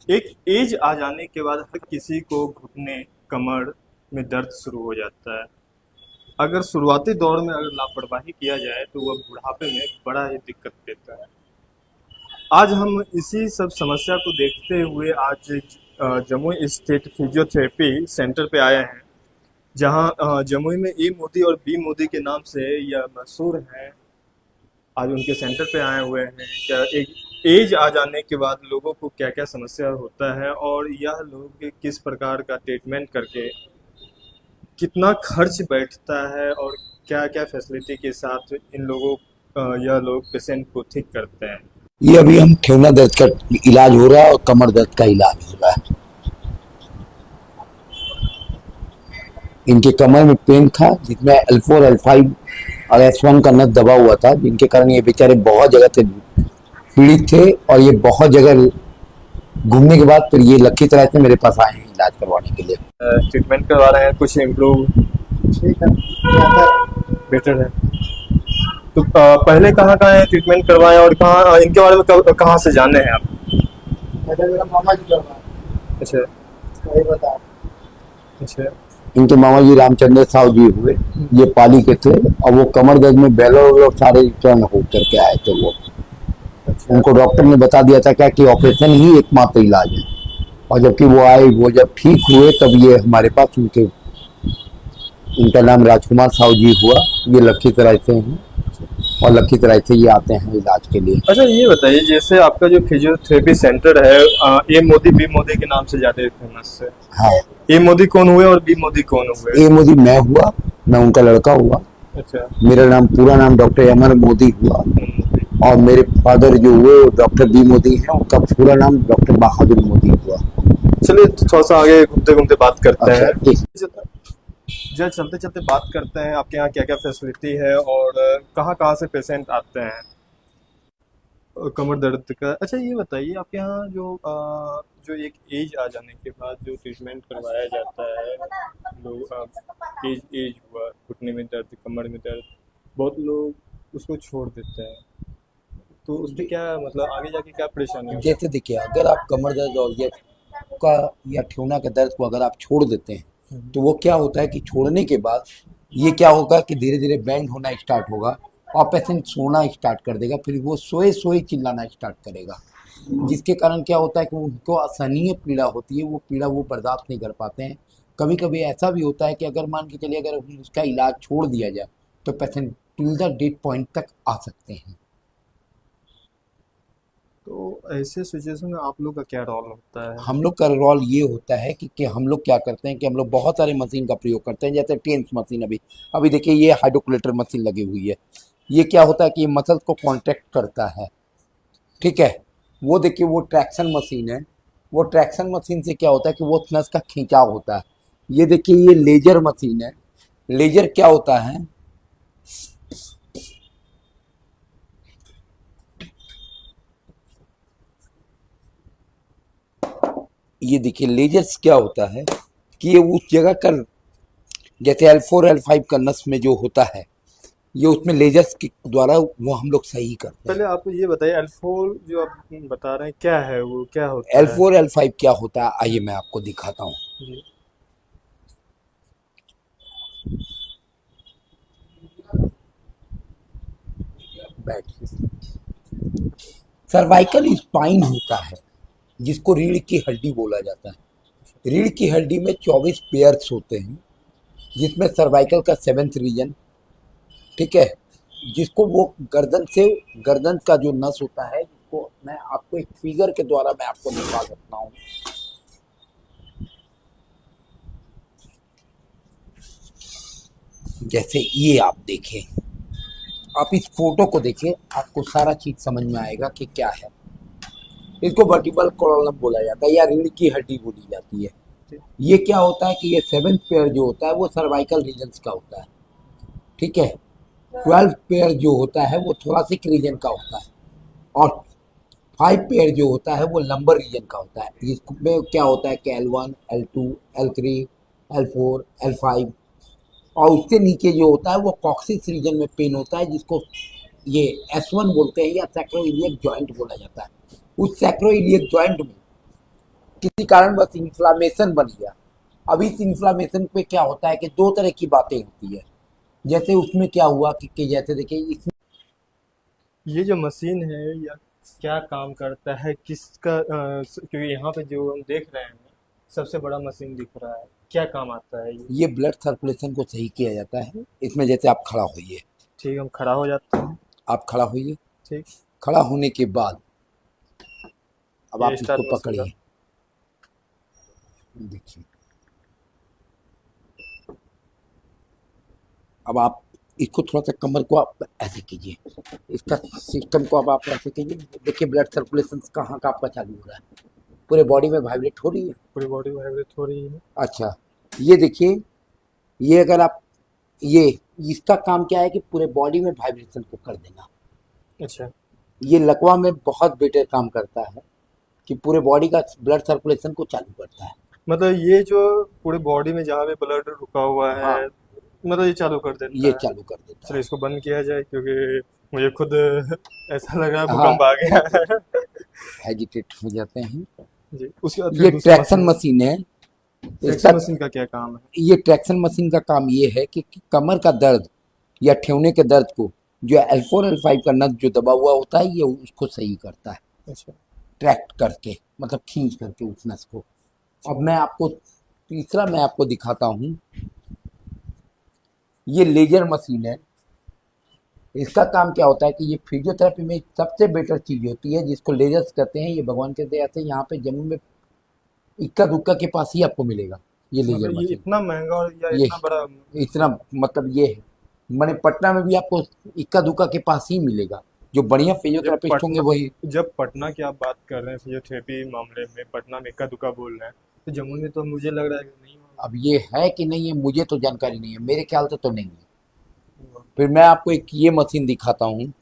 एक एज आ जाने के बाद हर किसी को घुटने कमर में दर्द शुरू हो जाता है। अगर शुरुआती दौर में अगर लापरवाही किया जाए तो वह बुढ़ापे में बड़ा ही दिक्कत देता है। आज हम इसी सब समस्या को देखते हुए आज जमुई स्टेट फिजियोथेरेपी सेंटर पे आए हैं, जहां जमुई में ए मोदी और बी मोदी के नाम से यह मशहूर हैं। आज उनके सेंटर पे आए हुए हैं। क्या एक एज आ जाने के बाद लोगों को क्या क्या समस्या होता है और यह लोग किस प्रकार का ट्रीटमेंट करके कितना खर्च बैठता है और क्या क्या फैसिलिटी के साथ इन लोगों यह लोग पेशेंट को ठीक करते हैं। ये अभी हम ठेवना दर्द का इलाज हो रहा है और कमर दर्द का इलाज हो रहा है। इनके कमर में पेन था जिसमें L4 L5 और S1 का नस दबा हुआ था, जिनके कारण ये बेचारे बहुत जगह से पीड़ित थे और ये बहुत जगह घूमने के बाद फिर ये लखीसराय से मेरे पास आए हैं इलाज करवाने के लिए। ट्रीटमेंट करवा रहे हैं, कुछ इम्प्रूव ठीक है, बेटर है। तो पहले कहाँ कहाँ ट्रीटमेंट करवाएं और कहाँ इनके बारे में कहाँ से जाने हैं आप? पहले मेरा मामा जी का हुआ, अच्छा वही बता। अच्छा। इनके मामा जी रामचंद्र साहु जी हुए, ये पाली के थे और वो कमर दर्द में बेलोर सारे टर्न हो करके आए थे। वो उनको डॉक्टर ने बता दिया था क्या कि ऑपरेशन ही एकमात्र इलाज है, और जबकि वो आए, वो जब ठीक हुए तब ये हमारे पास इनका नाम राजकुमार साहु जी हुआ। ये लखीसराय से हैं और लखीसराय से ये आते हैं इलाज के लिए। अच्छा, ये बताइए जैसे आपका जो फिजियोथेरेपी सेंटर है, ए मोदी बी मोदी के नाम से ज्यादा फेमस है। हाँ, ए मोदी कौन हुए और बी मोदी कौन हुए? ए मोदी मैं हुआ, मैं उनका लड़का हुआ। अच्छा। मेरा नाम पूरा नाम डॉक्टर अमर मोदी हुआ और मेरे फादर जो हुए डॉक्टर बी मोदी हैं, उनका पूरा नाम डॉक्टर बहादुर मोदी हुआ। चलिए थोड़ा सा आगे घूमते घूमते बात करते अच्छा, हैं। ठीक। जब चलते चलते बात करते हैं आपके यहाँ क्या क्या फैसिलिटी है और कहाँ कहाँ से पेशेंट आते हैं कमर दर्द का। अच्छा, ये बताइए आपके यहाँ जो एक एज आ जाने के बाद जो ट्रीटमेंट करवाया जाता है, लोग एज एज हुआ, घुटने में दर्द, कमर में दर्द, बहुत लोग उसको छोड़ देते हैं, तो उसमें क्या मतलब आगे जाके क्या परेशानी होगी? जैसे देखिए, अगर आप कमर दर्द और ये का या ठेवना के दर्द को अगर आप छोड़ देते हैं तो वो क्या होता है कि छोड़ने के बाद ये क्या होगा कि धीरे धीरे बैंड होना स्टार्ट होगा और पेशेंट सोना स्टार्ट कर देगा। फिर वो सोए सोए चिल्लाना स्टार्ट करेगा, जिसके कारण क्या होता है कि उनको असहनीय पीड़ा होती है। वो पीड़ा वो बर्दाश्त नहीं कर पाते हैं। कभी कभी ऐसा भी होता है कि अगर मान के चलिए अगर उसका इलाज छोड़ दिया जाए तो patient till the dead point तक आ सकते हैं। तो ऐसे सिचुएशन में आप लोग का क्या रोल होता है? हम लोग का रोल ये होता है कि हम लोग क्या करते हैं कि हम लोग बहुत सारे मशीन का प्रयोग करते हैं। जैसे टेंस मशीन, अभी देखिए ये हाइड्रोकुलेटर मशीन लगी हुई है। ये क्या होता है कि ये मसल को कॉन्ट्रैक्ट करता है, ठीक है। वो देखिए वो ट्रैक्शन मशीन है। वो ट्रैक्शन मशीन से क्या होता है कि वो नस का खिंचाव होता है। ये देखिए ये लेजर मशीन है। लेजर क्या होता है, ये देखिए लेजर्स क्या होता है कि ये उस जगह का, जैसे L4 L5 का नस में जो होता है, ये उसमें लेजर्स के द्वारा वो हम लोग सही करते हैं। पहले आप ये बताइए L4 जो आप बता रहे हैं क्या है, वो क्या होता है? L4 L5 क्या होता है, आइए मैं आपको दिखाता हूँ। जी। बैठिए। सर्वाइकल स्पाइन होता है जिसको रीढ़ की हड्डी बोला जाता है। रीढ़ की हड्डी में 24 पेयर्स होते हैं, जिसमें सर्वाइकल का 7th रीजन, ठीक है, जिसको वो गर्दन का जो नस होता है, जिसको मैं आपको एक फिगर के द्वारा मैं आपको दिखा सकता हूँ। जैसे ये आप देखें, आप इस फोटो को देखें, आपको सारा चीज समझ में आएगा कि क्या है। इसको वर्टिबल कॉलम बोला जाता है या रीढ़ की हड्डी बोली जाती है। ये क्या होता है कि ये 7th पेयर जो होता है वो सर्वाइकल रीजन का होता है, ठीक है। 12 पेयर जो होता है वो थोरासिक रीजन का होता है और 5 पेयर जो होता है वो लंबर रीजन का होता है। इसमें क्या होता है कि L1 L2 L3 L4 L5 और उसके नीचे जो होता है वो कॉक्सिस रीजन में पेन होता है, जिसको ये S1 बोलते हैं या सैक्रोइलियक जॉइंट बोला जाता है। उस सैक्रोइलियक जॉइंट में किसी कारणवश इन्फ्लामेशन बन गया। अब इस इन्फ्लामेशन पे क्या होता है कि दो तरह की बातें होती है। जैसे उसमें क्या हुआ कि जैसे देखिए इसमें ये जो मशीन है या क्या काम करता है किसका क्योंकि यहाँ पे जो हम देख रहे हैं सबसे बड़ा मशीन दिख रहा है, क्या काम आता है ये? ये ब्लड सर्कुलेशन को सही किया जाता है। इसमें जैसे आप खड़ा होइए, ठीक, हम खड़ा हो जाते हैं। आप खड़ा होइए। ठीक, खड़ा होने के बाद अब आप ये इसको स्टार्ट मशीन का। पकड़िए। देखिए, अब आप इसको थोड़ा सा कमर को आप ऐसे कीजिए, इसका सिस्टम को अब आप ऐसे कीजिए। देखिए ब्लड सर्कुलेशन कहाँ का आपका चालू हो रहा है, पूरे बॉडी में वाइब्रेट हो रही है। पूरी बॉडी वाइब्रेट हो रही है। अच्छा, ये देखिए, ये अगर आप ये इसका काम क्या है कि पूरे बॉडी में वाइब्रेशन को कर देना। अच्छा, ये लकवा में बहुत बेटर काम करता है कि पूरे बॉडी का ब्लड सर्कुलेशन को चालू करता है। मतलब ये जो पूरी बॉडी में जहाँ भी ब्लड रुका हुआ है, हाँ, मतलब ये चालू कर देता ये है। चालू कर देता चलो है। इसको बंद किया जाए क्योंकि मुझे खुद ऐसा लग रहा है हाँ, भूकंप आ गया है। हेजिटेट हो जाते हैं। जी, उसके बाद फिर ये दूसरा ट्रैक्शन मशीन है। इसका ट्रैक्शन मशीन का क्या काम है? ये ट्रैक्शन मशीन का काम ये है कि कमर का दर्द या ठेवने के दर्द को, जो L4 L5 का नस जो दबा हुआ होता है, ये उसको सही करता है, अच्छा, ट्रैक्ट करके, मतलब खींच करके उस नस को। अब मैं आपको तीसरा मैं आपको दिखाता हूँ। ये लेजर मशीन है। इसका काम क्या होता है कि ये फिजियोथेरेपी में सबसे बेटर चीज होती है, जिसको लेजर्स कहते हैं। ये भगवान के दया से यहाँ पे जम्मू में इक्का दुक्का के पास ही आपको मिलेगा ये लेजर मतलब ये मशीन। इतना महंगा और या ये इतना बड़ा? इतना मतलब ये है, मैंने पटना में भी आपको इक्का दुक्का के पास ही मिलेगा। जो बढ़िया जब फिजियोथेरेपिस्ट होंगे पटना वही। जब पटना की आप बात कर रहे हैं फिजियोथेरेपी मामले में, पटना में इक्का दुक्का बोल रहे हैं, तो जम्मू में तो मुझे लग रहा है कि नहीं होगा। अब ये है कि नहीं है मुझे तो जानकारी नहीं है, मेरे ख्याल से तो नहीं है। फिर मैं आपको एक ये मशीन दिखाता हूँ।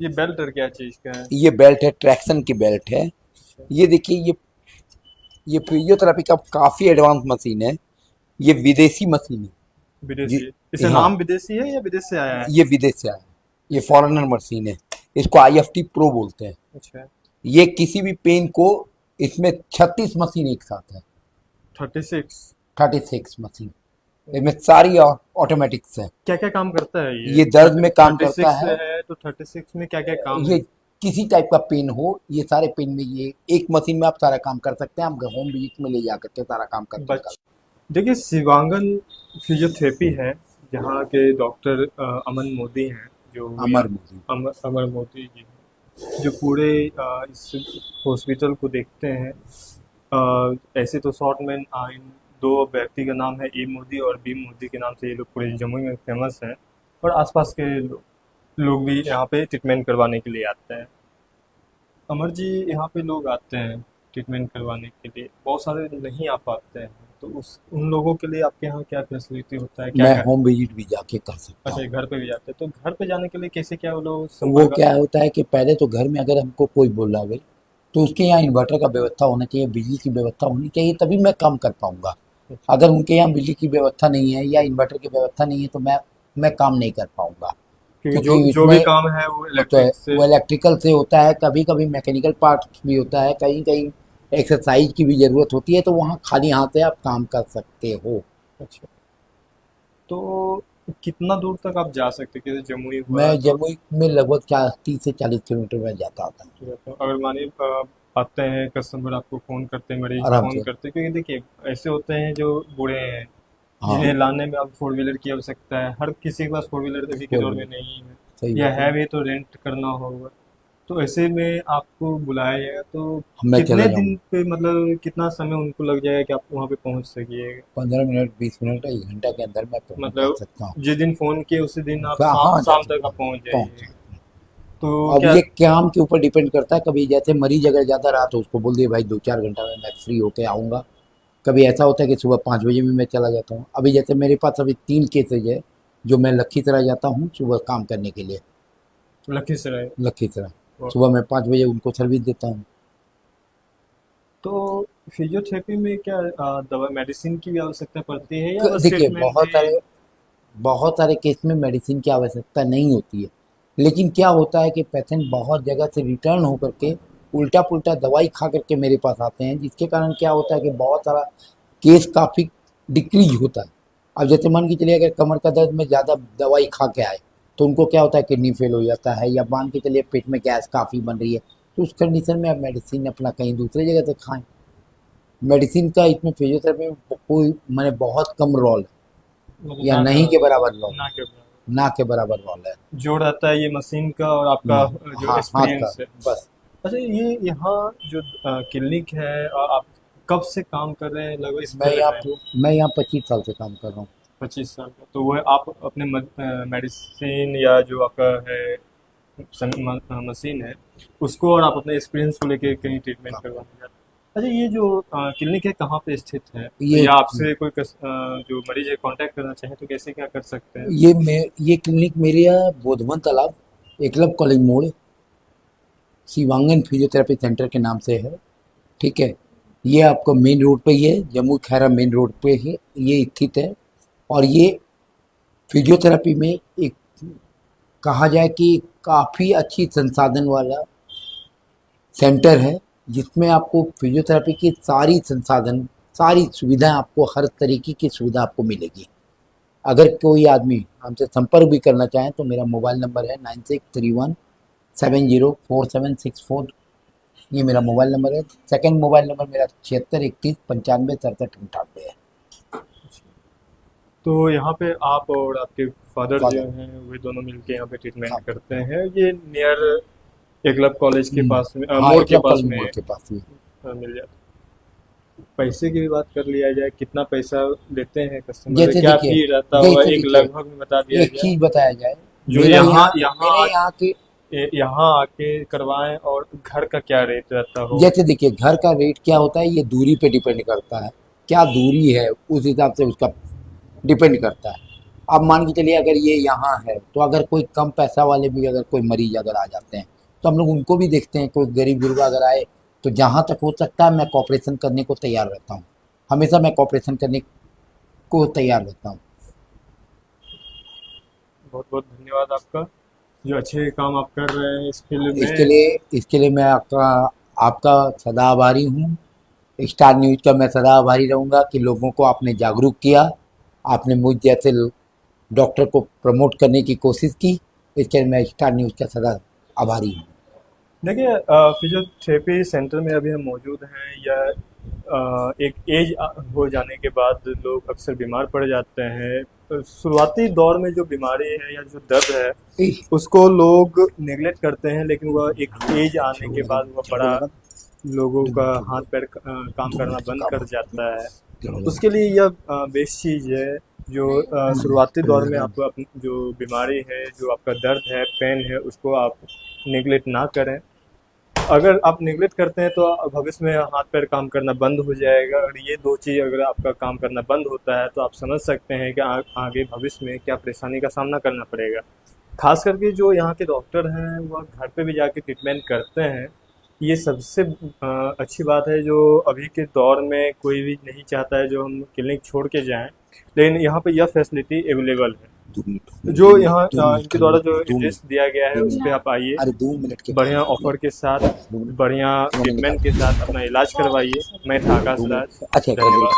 ये बेल्ट और क्या चीज का है? ये बेल्ट है, ट्रैक्शन की बेल्ट है। ये देखिए, ये फिजियोथेरेपी का काफी एडवांस मशीन है। ये विदेशी मशीन है। विदेशी? ये इसे हाँ, नाम विदेशी है या विदेश से आया है? ये विदेश से आया है। ये फॉरेनर मशीन है। इसको IFT प्रो बोलते हैं। अच्छा, ये किसी भी पेन को, इसमें 36 मशीन एक साथ है। 36? 36 मशीन, इसमें सारी ऑटोमेटिक्स है। क्या क्या काम करता है ये दर्द में काम करता 36 है। है तो 36 में क्या क्या काम ये है? किसी टाइप का पेन हो, ये सारे पेन में ये एक मशीन में आप सारा काम कर सकते हैं। आप होम विजिट में ले जा करके सारा काम करके निकाल। देखिए, शिवांगन फिजियोथेरेपी है जहाँ के डॉक्टर अमन मोदी हैं, जो अमर मोदी। अमर मोदी जी जो पूरे इस हॉस्पिटल को देखते हैं। ऐसे तो शॉर्ट में इन दो व्यक्ति का नाम है ए मोदी और बी मोदी के नाम से ये लोग पूरे जम्मू में फेमस हैं, और आसपास के लोग भी यहाँ पे ट्रीटमेंट करवाने के लिए आते हैं। अमर जी, यहाँ पे लोग आते हैं ट्रीटमेंट करवाने के लिए, बहुत सारे नहीं आ पाते हैं, तो उस उन लोगों के लिए आपके यहाँ क्या फैसिलिटी होता है, क्या मैं क्या? होम विजिट भी जाके कर सकता अच्छा, हूँ। घर पे भी जाते हैं, तो घर पे जाने के लिए कैसे क्या वो लोग वो संपर्क? क्या होता है कि पहले तो घर में अगर हमको कोई बुलावे तो उसके यहाँ इन्वर्टर का व्यवस्था होना चाहिए, बिजली की व्यवस्था होनी चाहिए, तभी मैं काम कर पाऊंगा। अगर उनके यहाँ बिजली की व्यवस्था नहीं है या इन्वर्टर की व्यवस्था नहीं है तो मैं काम नहीं कर पाऊंगा। क्योंकि क्योंकि जो भी इसमें काम है वो तो इलेक्ट्रिक से। वो इलेक्ट्रिकल से होता है, कभी कभी मैकेनिकल पार्ट भी होता है, कहीं कहीं एक्सरसाइज की भी ज़रूरत होती है, तो वहाँ खाली हाथ से आप काम कर सकते हो। अच्छा, तो कितना दूर तक आप जा सकते हैं? जैसे जमुई हुआ मैं तो जमुई में लगभग 30 से 40 किलोमीटर में जाता आता हूँ जाता हूँ। अगर मानिए आते हैं कस्टमर, आपको फ़ोन करते हैं, मरीज आराम फ़ोन से। करते हैं, क्योंकि देखिए ऐसे होते हैं जो बूढ़े हैं जिन्हें हाँ, लाने में अब फोर व्हीलर की आवश्यकता है। हर किसी के पास फोर व्हीलर अभी के फोर दौर में व्हीलर, नहीं है, सही या बात है है। भी तो रेंट करना होगा। तो ऐसे में आपको बुलाया जाएगा तो मैं चला कितने दिन जाऊँगा। पे, मतलब कितना समय उनको लग जाएगा कि आप वहाँ पे पहुँच सकिएगा? 15 मिनट, 20 मिनट, 1 घंटा के अंदर मैं पहुँच जा मतलब सकता हूँ। जिस दिन फ़ोन किए उसी दिन आप हाँ, जा शाम तक सकता आप हूँ, पहुँच पहुँच जाइए? सकता तो हूँ। अब क्या? ये काम के ऊपर डिपेंड करता है। कभी जैसे मरीज अगर ज़्यादा रहा तो उसको बोल दिए भाई 2-4 घंटा में मैं फ्री होके आऊँगा। कभी ऐसा होता है कि सुबह 5 बजे में मैं चला जाता हूँ। अभी जैसे मेरे पास अभी 3 केसेज है, जो मैं लखीसराय जाता हूँ सुबह काम करने के लिए। लखीसराय? लखीसराय वाह। सुबह मैं 5 बजे उनको सर्विस देता हूँ। तो फिजियोथेरेपी में क्या दवा मेडिसिन की भी आवश्यकता पड़ती है या बस देखिए, ट्रीटमेंट ही? बहुत सारे केस में मेडिसिन की आवश्यकता नहीं होती है। लेकिन क्या होता है कि पेशेंट बहुत जगह से रिटर्न होकर के उल्टा पुल्टा दवाई खा करके मेरे पास आते हैं, जिसके कारण क्या होता है कि बहुत सारा केस काफ़ी डिक्रीज होता है। अब जैसे मान के चलिए अगर कमर का दर्द में ज़्यादा दवाई खा के आए तो उनको क्या होता है, किडनी फेल हो जाता है, या मान के चलिए पेट में गैस काफ़ी बन रही है, तो उस कंडीशन में आप मेडिसिन अपना कहीं दूसरी जगह से खाएं। मेडिसिन का इसमें फिजियोथेरेपी में कोई मैंने बहुत कम रोल है, मतलब या ना नहीं के बराबर रोल, ना के बराबर। ना के बराबर रोल है। जो रहता है ये मशीन का और आपका हाँ, जो हाथ का एक्सपीरियंस है। बस। अच्छा, ये यहाँ जो क्लिनिक है, आप कब से काम कर रहे हैं लगभग इस मैं फील्ड यहाँ में? मैं यहाँ 25 साल से काम कर रहा हूँ। 25 साल का। तो वो आप अपने मेडिसिन या जो आपका है मशीन है उसको और आप अपने एक्सपीरियंस को लेके कहीं ट्रीटमेंट करवाने जाते हैं। अच्छा, ये जो क्लिनिक है कहाँ पे स्थित है? ये या आपसे कोई जो मरीज है कांटेक्ट करना चाहे तो कैसे क्या कर सकते हैं? ये क्लिनिक मेरे यहाँ बोधवन तालाब, एकलव कॉलेज मोड़, शिवांगन फिजियोथेरेपी सेंटर के नाम से है। ठीक है, ये आपको मेन रोड पे ही है, जम्मू खैरा मेन रोड पे ही ये स्थित है। और ये फिजियोथेरेपी में एक कहा जाए कि काफ़ी अच्छी संसाधन वाला सेंटर है, जिसमें आपको फिजियोथेरेपी की सारी संसाधन, सारी सुविधाएं, आपको हर तरीके की सुविधा आपको मिलेगी। अगर कोई आदमी हमसे संपर्क भी करना चाहे तो मेरा मोबाइल नंबर है 9631704764। ये मेरा मोबाइल नंबर है। सेकंड मोबाइल नंबर मेरा 7631956798 है। तो यहाँ पे आप और आपके फादर जो फादर, हैं वे दोनों मिलके यहाँ पे ट्रीटमेंट हाँ। करते हैं। ये नियर एकलव कॉलेज के पास में हाँ, मोड़ के एकलव पास कॉलेज में मोड़ के पास ही। मिल जाता है। पैसे की भी बात कर लिया जाए, कितना पैसा लेते हैं कस्टमर से, जैसे क्या देखिए, फी रहता होगा, जैसे एक देखिए, लगभग में बता दिया एक जाए चीज बताया जाए, जो मेरे यहाँ मेरे यहाँ के, यहाँ आके करवाएं, और घर का क्या रेट रहता हो? जैसे देखिए घर का रेट क्या होता है, ये दूरी पे डिपेंड करता है, क्या दूरी है उस हिसाब से उसका डिपेंड करता है। अब मान के चलिए अगर ये यहाँ है तो अगर कोई कम पैसा वाले भी अगर कोई मरीज अगर आ जाते हैं तो हम लोग उनको भी देखते हैं। कोई गरीब गुरबा अगर आए तो जहाँ तक हो सकता है मैं कॉपरेशन करने को तैयार रहता हूँ, हमेशा मैं कॉपरेशन करने को तैयार रहता हूँ। बहुत बहुत धन्यवाद आपका, जो अच्छे काम आप कर रहे हैं इस फील्ड इसके में। लिए इसके लिए मैं आपका आपका सदा आभारी हूँ। स्टार न्यूज़ का मैं सदा आभारी रहूँगा कि लोगों को आपने जागरूक किया, आपने मुझ जैसे डॉक्टर को प्रमोट करने की कोशिश की। इसके लिए मैं स्टार न्यूज़ का सदा आभारी हूँ। देखिए, फिजियोथेरेपी सेंटर में अभी हम मौजूद हैं, या एक एज हो जाने के बाद लोग अक्सर बीमार पड़ जाते हैं। शुरुआती दौर में जो बीमारी है या जो दर्द है उसको लोग नेगलेक्ट करते हैं, लेकिन वह एक एज आने के बाद वह बड़ा लोगों का हाथ पैर काम करना बंद कर जाता है। उसके लिए यह बेस्ट चीज़ है जो शुरुआती दौर में आप जो बीमारी है, जो आपका दर्द है, पेन है, उसको आप नेगलेक्ट ना करें। अगर आप नेगलेक्ट करते हैं तो भविष्य में हाथ पैर काम करना बंद हो जाएगा। और ये दो चीज़ अगर आपका काम करना बंद होता है तो आप समझ सकते हैं कि आगे भविष्य में क्या परेशानी का सामना करना पड़ेगा। खास करके जो यहाँ के डॉक्टर हैं वह घर पे भी जाके ट्रीटमेंट करते हैं। ये सबसे अच्छी बात है, जो अभी के दौर में कोई भी नहीं चाहता है जो हम क्लिनिक छोड़ के जाएं, लेकिन यहाँ पे यह फैसिलिटी अवेलेबल है। जो यहाँ इनके द्वारा जो एड्रेस दिया गया है उस पर आप आइए, अरे 2 मिनट के बढ़िया ऑफर के साथ, बढ़िया ट्रीटमेंट के साथ अपना इलाज करवाइए। मैं था आकाश राज, अच्छा धन्यवाद।